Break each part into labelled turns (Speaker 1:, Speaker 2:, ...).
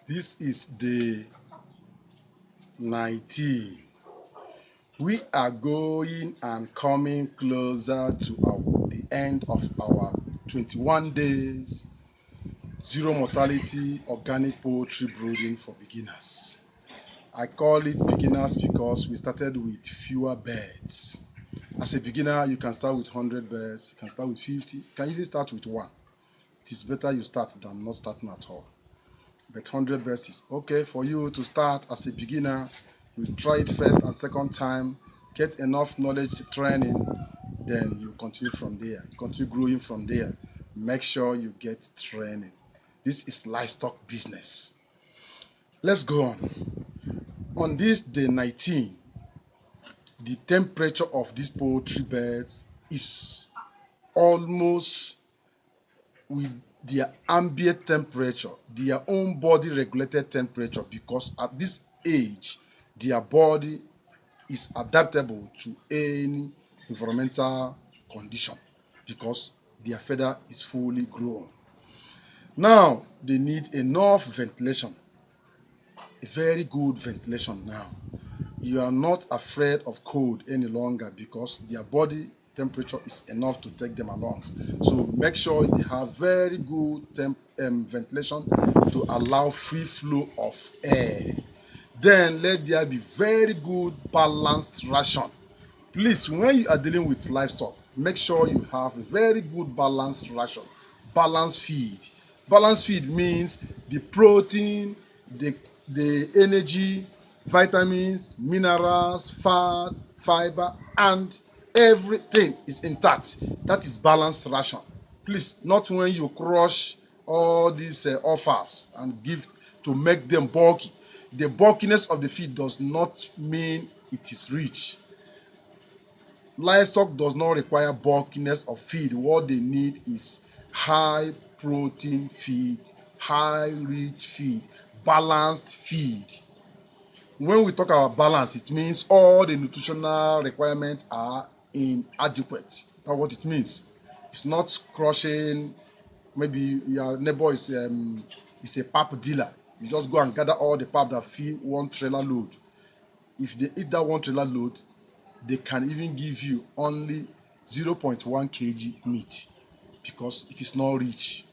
Speaker 1: This is day 19. We are going and coming closer to the end of our 21 days zero mortality organic poultry brooding for beginners. I call it beginners because we started with fewer birds. As a beginner, you can start with 100 birds, you can start with 50, you can even start with one. It is better you start than not starting at all. But 100 birds is okay for you to start as a beginner. You try it first and second time, get enough knowledge training, then you continue from there. Continue growing from there. Make sure you get training. This is livestock business. Let's go on. On this day 19, the temperature of these poultry beds is almost with their ambient temperature, their own body regulated temperature, because at this age, their body is adaptable to any environmental condition because their feather is fully grown. Now, they need enough ventilation, a very good ventilation now. You are not afraid of cold any longer because their body temperature is enough to take them along. So make sure they have very good ventilation to allow free flow of air. Then let there be very good balanced ration. Please, when you are dealing with livestock, make sure you have a very good balanced ration, balanced feed. Balanced feed means the protein, the energy, vitamins, minerals, fat, fiber, and everything is intact. That is balanced ration. Please, not when you crush all these offers and give to make them bulky. The bulkiness of the feed does not mean it is rich. Livestock does not require bulkiness of feed. What they need is high protein feed, high rich feed, balanced feed. When we talk about balance, it means all the nutritional requirements are inadequate. That's what it means. It's not crushing. Maybe your neighbor is a pap dealer. You just go and gather all the pap that fill one trailer load. If they eat that one trailer load, they can even give you only 0.1 kg meat because it is not rich.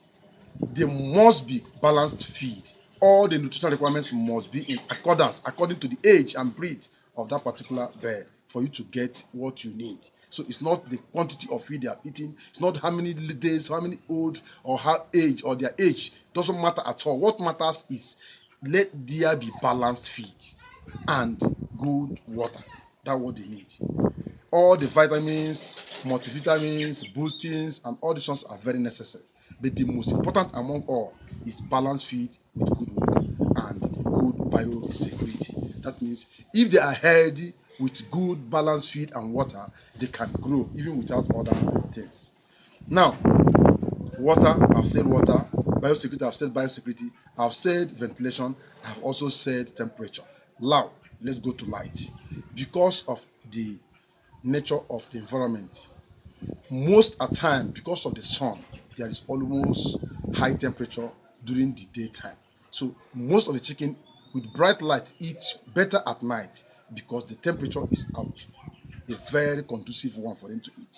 Speaker 1: There must be balanced feed. All the nutritional requirements must be in accordance, according to the age and breed of that particular bird for you to get what you need. So it's not the quantity of feed they are eating, it's not how many days, how many old, or how age, or their age. Doesn't matter at all. What matters is let there be balanced feed and good water. That's what they need. All the vitamins, multivitamins, boostings, and all these ones are very necessary. But the most important among all is balanced feed with good water and good biosecurity. That means if they are healthy with good balanced feed and water, they can grow even without other things. Now, water, I've said water. Biosecurity, I've said biosecurity. I've said ventilation. I've also said temperature. Now, let's go to light. Because of the nature of the environment, most at time, because of the sun, there is almost high temperature during the daytime. So most of the chicken with bright light eat better at night because the temperature is out, a very conducive one for them to eat.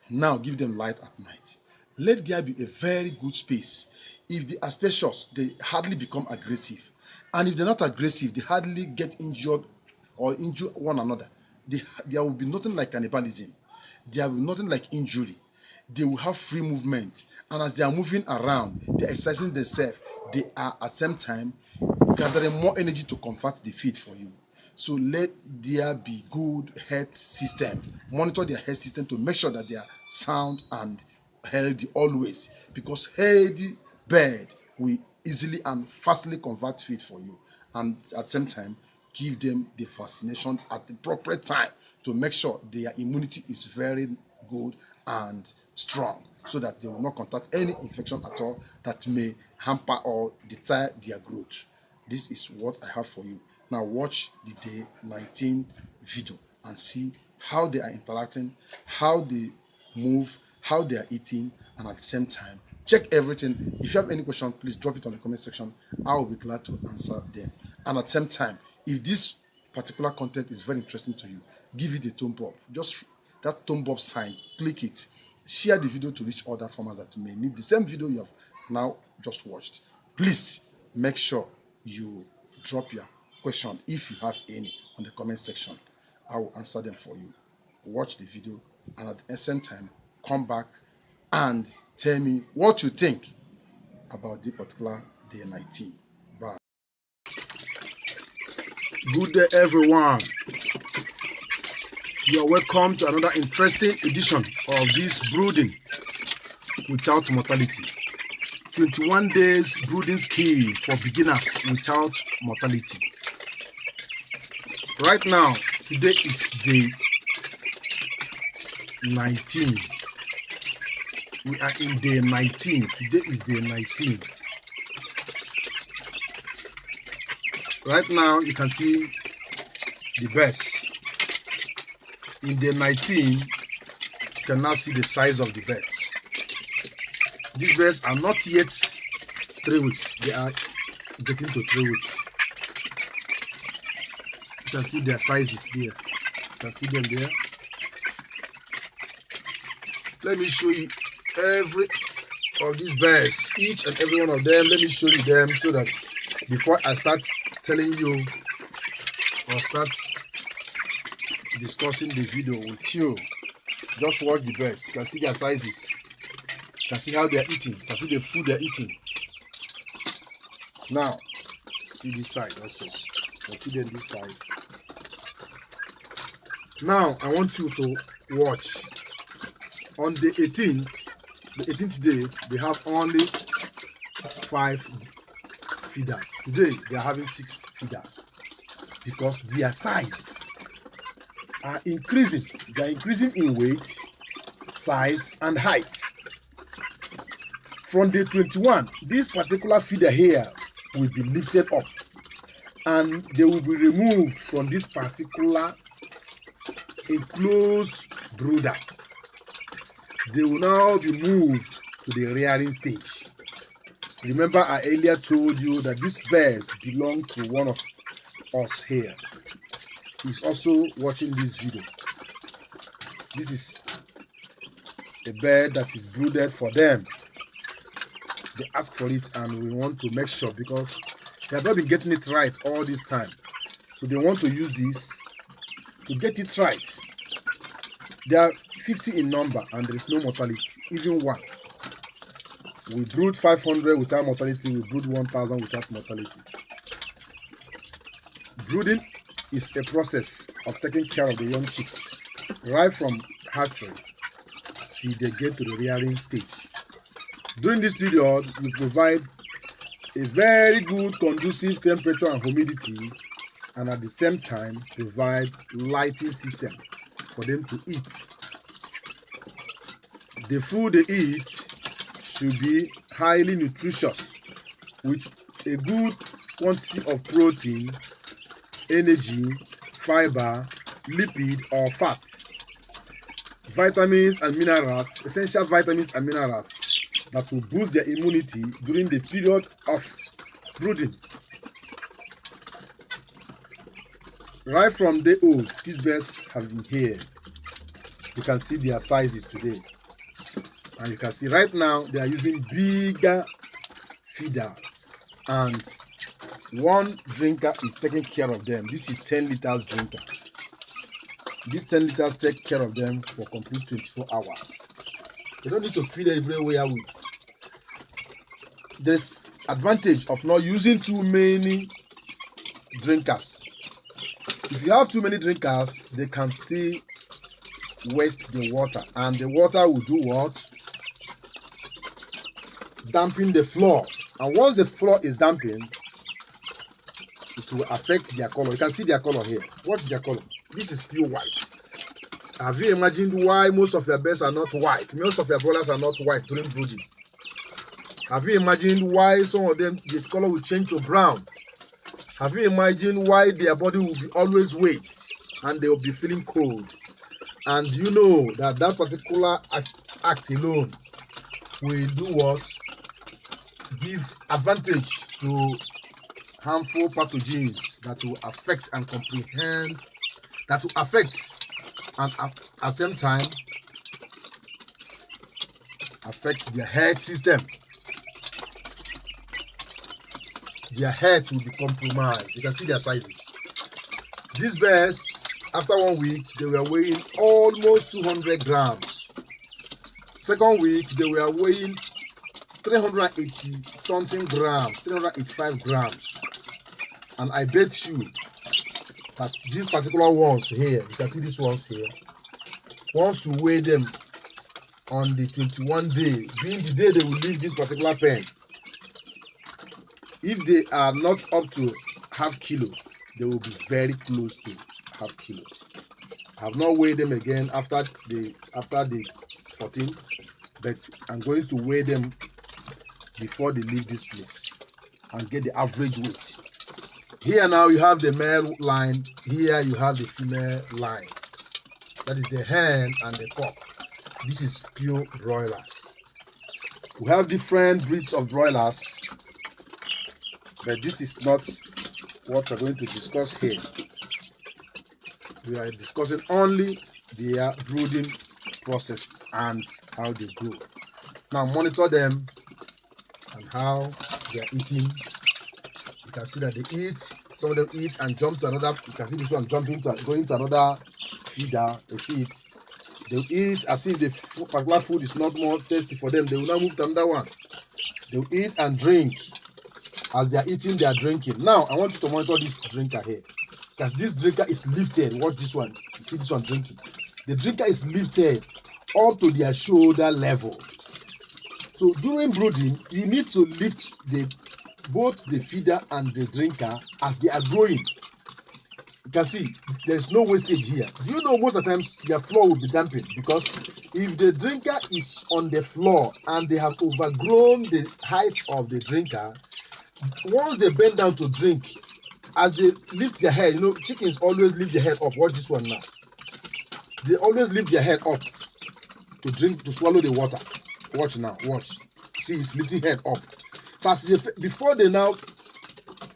Speaker 1: Now give them light at night. Let there be a very good space. If they are spacious, they hardly become aggressive. And if they're not aggressive, they hardly get injured or injure one another. There will be nothing like cannibalism. There will be nothing like injury. They will have free movement. And as they are moving around, they're exercising themselves. They are at the same time gathering more energy to convert the feed for you. So let there be good health system. Monitor their health system to make sure that they are sound and healthy always. Because healthy bird will easily and fastly convert feed for you. And at the same time, give them the vaccination at the proper time to make sure their immunity is very good and strong so that they will not contact any infection at all that may hamper or deter their growth. This is what I have for you. Now watch the day 19 video and see how they are interacting, how they move, how they are eating, and at the same time check everything. If you have any question, please drop it on the comment section. I will be glad to answer them. And at the same time, if this particular content is very interesting to you, give it a thumb up. Just that thumb up sign, click it. Share the video to reach other farmers that may need the same video you have now just watched. Please make sure you drop your question if you have any on the comment section. I will answer them for you. Watch the video and at the same time come back and tell me what you think about the particular day 19. Bye. Good day, everyone. You are welcome to another interesting edition of this brooding without mortality. 21 days brooding skill for beginners without mortality. Right now, today is day 19. We are in day 19. Today is day 19. Right now, you can see the birds. In day 19, you can now see the size of the birds. These birds are not yet 3 weeks. They are getting to 3 weeks. You can see their sizes there. You can see them there. Let me show you every of these birds, each and every one of them. Let me show you them so that before I start telling you or start discussing the video with you, just watch the birds. You can see their sizes. You can see how they are eating. You can see the food they are eating. Now, see this side also. You can see them this side. Now, I want you to watch. On the 18th day, they have only 5 feeders. Today, they are having 6 feeders because their size are increasing. They are increasing in weight, size, and height. From day 21, this particular feeder here will be lifted up and they will be removed from this particular enclosed brooder. They will now be moved to the rearing stage. Remember, I earlier told you that these birds belong to one of us here. He's also watching this video. This is a bird that is brooded for them. They ask for it and we want to make sure because they have not been getting it right all this time. So they want to use this to get it right. They are 50 in number and there is no mortality, even one. We brood 500 without mortality, we brood 1000 without mortality. Brooding is a process of taking care of the young chicks right from hatchery till they get to the rearing stage. During this period, we provide a very good conducive temperature and humidity and at the same time provide lighting system for them to eat. The food they eat should be highly nutritious with a good quantity of protein, energy, fiber, lipid or fat, vitamins and minerals, essential vitamins and minerals that will boost their immunity during the period of brooding. Right from day old, these birds have been here. You can see their sizes today. And you can see right now they are using bigger feeders and one drinker is taking care of them. This is 10 liters drinker. This 10 liters take care of them for complete 24 hours. They don't need to feed everywhere with. There's advantage of not using too many drinkers. If you have too many drinkers, they can still waste the water and the water will do what? Dampen the floor, and once the floor is dampened, it will affect their color. You can see their color here. Watch their color. This is pure white. Have you imagined why most of your birds are not white? Most of your broilers are not white during brooding. Have you imagined why some of them, the color will change to brown? Have you imagined why their body will be always wet and they will be feeling cold? And you know that that particular act alone will do what? give advantage to harmful pathogens that will affect and comprehend, that will affect and at the same time affect their health system. Their health will be compromised. You can see their sizes. These birds, after 1 week, they were weighing almost 200 grams. Second week, they were weighing 380 something grams, 385 grams. And I bet you that these particular ones here, you can see these ones here, once you weigh them on the 21 day, being the day they will leave this particular pen, if they are not up to half kilo, they will be very close to half kilo. I have not weighed them again after the 14, but I'm going to weigh them before they leave this place and get the average weight. Here now you have the male line, here you have the female line. That is the hen and the cock. This is pure broilers. We have different breeds of broilers, but this is not what we're going to discuss here. We are discussing only their brooding process and how they grow. Now monitor them and how they are eating. You can see that they eat. Some of them eat and jump to another. You can see this one going to another feeder. You see it. They eat as if the particular food is not more tasty for them. They will now move to another one. They will eat and drink. As they are eating, they are drinking. Now, I want you to monitor this drinker here. Because this drinker is lifted. Watch this one. You see this one drinking. The drinker is lifted up to their shoulder level. So during brooding, you need to lift both the feeder and the drinker as they are growing. You can see there is no wastage here. Do you know most of the times their floor will be dampened? Because if the drinker is on the floor and they have overgrown the height of the drinker, once they bend down to drink, as they lift their head, you know, chickens always lift their head up. Watch this one now. They always lift their head up to drink, to swallow the water. Watch now, watch. See, it's lifting head up. So as before they now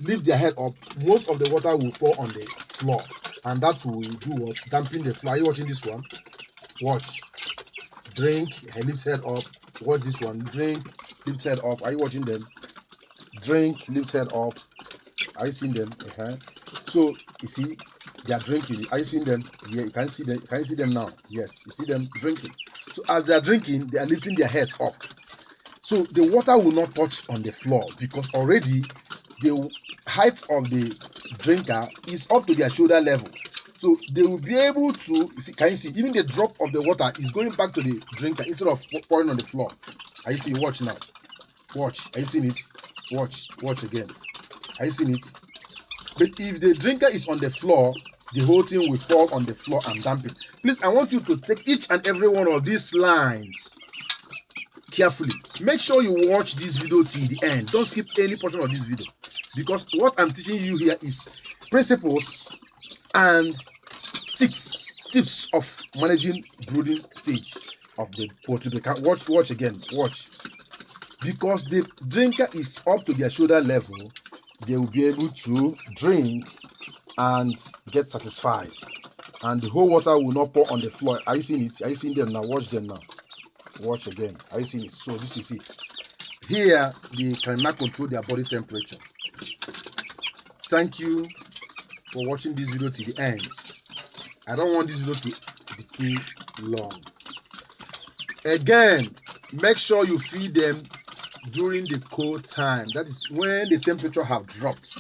Speaker 1: lift their head up, most of the water will pour on the floor. And that will do what? Dampen the floor. Are you watching this one? Watch. Drink, he lifts head up. Watch this one. Drink, lifts head up. Are you watching them? Drink, lifts head up. Are you seeing them? So you see, they are drinking. Are you seeing them? Yeah, you can see them. Can you see them now? Yes, you see them drinking. So as they are drinking, they are lifting their heads up. So the water will not touch on the floor because already the height of the drinker is up to their shoulder level. So they will be able to see. Can you see? Even the drop of the water is going back to the drinker instead of pouring on the floor. Are you seeing? Watch now. Watch. Are you seeing it? Watch. Watch again. Are you seeing it? But if the drinker is on the floor, the whole thing will fall on the floor and dampen. Please, I want you to take each and every one of these lines carefully. Make sure you watch this video till the end. Don't skip any portion of this video, because what I'm teaching you here is principles and tips of managing brooding stage of the poultry. Watch again. Watch. Because the drinker is up to their shoulder level, they will be able to drink and get satisfied, and the whole water will not pour on the floor. Are you seeing it? Are you seeing them now? Watch them now. Watch again. Are you seeing it? So this is it. Here they cannot control their body temperature. Thank you for watching this video to the end. I don't want this video to be too long. Again, make sure you feed them during the cold time. That is when the temperature have dropped.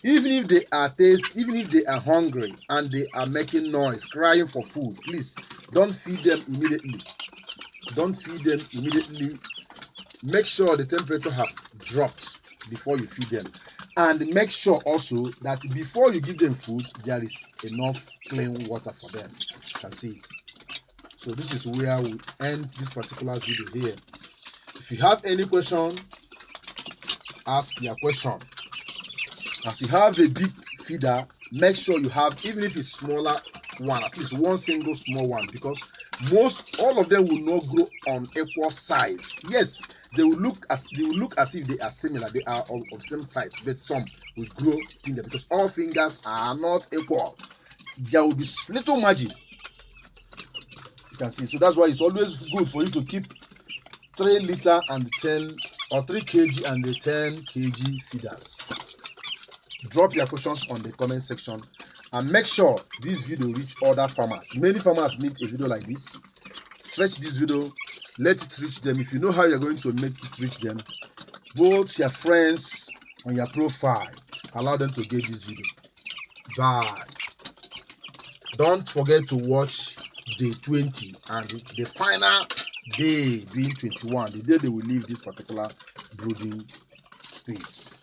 Speaker 1: Even if they are thirsty, even if they are hungry and they are making noise, crying for food, please don't feed them immediately. Don't feed them immediately. Make sure the temperature have dropped before you feed them. And make sure also that before you give them food, there is enough clean water for them. You can see it. So this is where we end this particular video here. If you have any question, ask your question. As you have a big feeder, make sure you have, even if it's smaller one, at least one single small one, because all of them will not grow on equal size. Yes, they will look as if they are similar, they are of the same type, but some will grow in there because all fingers are not equal. There will be little margin. You can see. So that's why it's always good for you to keep 3 liter and 10 or 3 kg and the 10 kg feeders. Drop your questions on the comment section and make sure this video reach other farmers. Many farmers need a video like this. Stretch this video, let it reach them. If you know how you're going to make it reach them, both your friends on your profile, allow them to get this video. Bye. Don't forget to watch day 20 and the final day being 21, the day they will leave this particular brooding space.